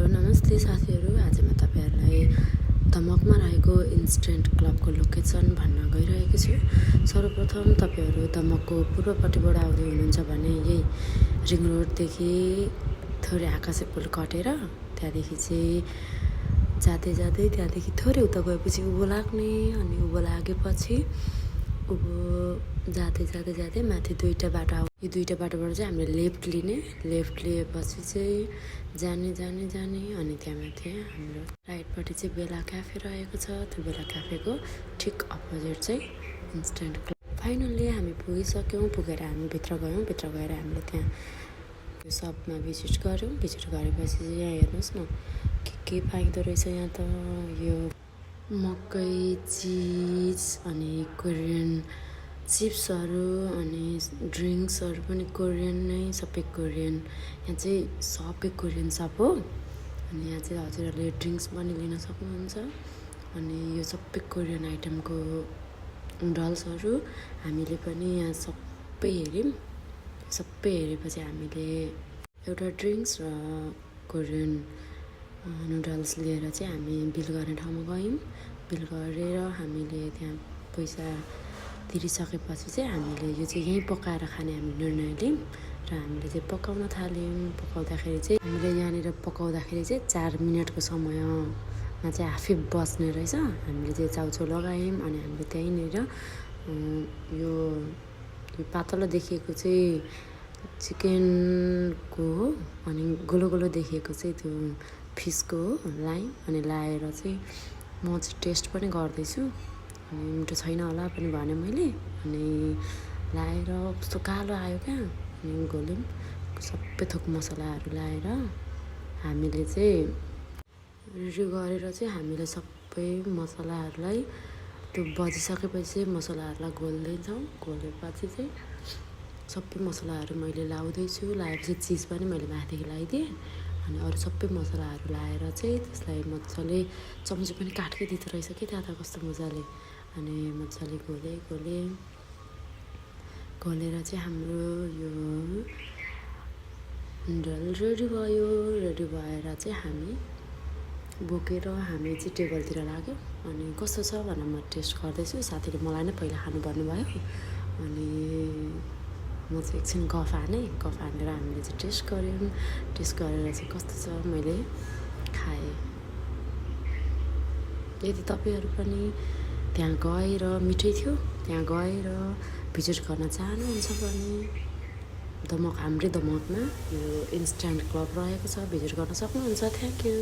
नमस्ते साथीहरू। आज म तपाईहरुलाई दमकमा रहेको इन्स्टेन्ट क्लबको लोकेसन भन्न गइरहेको छु। सर्वप्रथम तपाईहरु दमकको पूर्वपट्टिबाट आउँदै हुनुहुन्छ भने यही रिङ रोडदेखि थोरै आकाशे पुल कटेर त्यहाँदेखि चाहिँ जाँदै त्यहाँदेखि थोरै उता गएपछि उँभो लाग्ने अनि उँभो लागेपछि उँभो जाँदै माथि दुईटा बाटो आउँछ। यो दुईटा बाटोबाट चाहिँ हामीले लेफ्ट लिने, लेफ्ट लिएपछि चाहिँ जाने अनि त्यहाँ माथि हाम्रो राइटपट्टि चाहिँ बेला क्याफे रहेको छ। त्यो बेला क्याफेको ठिक अपोजिट चाहिँ इन्स्टेन्ट क्लब। फाइनल्ली हामी पुगिसक्यौँ। पुगेर हामी भित्र गयौँ। भित्र गएर हामीले त्यहाँ त्यो सबमा भिजिट गऱ्यौँ। भिजिट गरेपछि चाहिँ यहाँ हेर्नुहोस् न के पाइँदो रहेछ। यहाँ त यो मकै, चिज अनि कोरियन चिप्सहरू अनि ड्रिङ्क्सहरू पनि कोरियन नै, सबै कोरियन। यहाँ चाहिँ सबै कोरियन सप हो। अनि यहाँ चाहिँ हजुरहरूले ड्रिङ्क्स पनि लिन सक्नुहुन्छ। अनि यो सबै कोरियन आइटमको नुडल्सहरू हामीले पनि यहाँ सबै हेऱ्यौँ। सबै हेरेपछि हामीले एउटा ड्रिङ्क्स र कोरियन नुडल्स लिएर चाहिँ हामी बिल गर्ने ठाउँमा गयौँ। बिल गरेर हामीले त्यहाँ पैसा तिरिसकेपछि चाहिँ हामीले यो चाहिँ यहीँ पकाएर खाने हामी निर्णय लियौँ र हामीले चाहिँ पकाउन थाल्यौँ। पकाउँदाखेरि चाहिँ हामीले यहाँनिर पकाउँदाखेरि चाहिँ 4 मिनटको समयमा चाहिँ आफै बस्ने रहेछ। हामीले चाहिँ चाउचाउ लगायौँ अनि हामीले त्यहीँनिर यो पातलो देखिएको चाहिँ चिकनको हो अनि गोलो देखिएको चाहिँ त्यो फिसको हो लायौँ। अनि लाएर चाहिँ म चाहिँ टेस्ट पनि गर्दैछु अनि मिठो छैन होला पनि भने मैले। अनि लाएर कस्तो कालो आयो क्या। अनि घोल्यौँ सबै थोक मसलाहरू लाएर हामीले चाहिँ रेडी गरेर चाहिँ हामीले सबै मसलाहरूलाई त्यो बजिसकेपछि मसलाहरूलाई घोल्दैछौँ। घोलेपछि चाहिँ सबै मसलाहरू मैले लाउँदैछु। लाएपछि चिज पनि मैले माथिदेखि लगाइदिएँ अनि अरू सबै मसलाहरू लाएर चाहिँ त्यसलाई मजाले चम्ची पनि काटकै दिँदो रहेछ कि त्यहाँ त कस्तो मजाले। अनि मजाले घोलेर चाहिँ हाम्रो यो नुडल रेडी भयो। रेडी भएर चाहिँ हामी बोकेर हामी चाहिँ टेबलतिर लाग्यौँ। अनि कस्तो छ भनेर म टेस्ट गर्दैछु। साथीले मलाई नै पहिला खानु भन्नुभयो अनि म चाहिँ एकछिन गफ हानेर हामीले चाहिँ टेस्ट गऱ्यौँ। टेस्ट गरेर चाहिँ कस्तो छ मैले खाएँ। यदि तपाईँहरू पनि त्यहाँ गएर मिठै थियो, त्यहाँ गएर भिजिट गर्न चाहनुहुन्छ भने हाम्रै दमकमा यो इन्स्टेन्ट क्लब रहेको छ, भिजिट गर्न सक्नुहुन्छ। Thank you.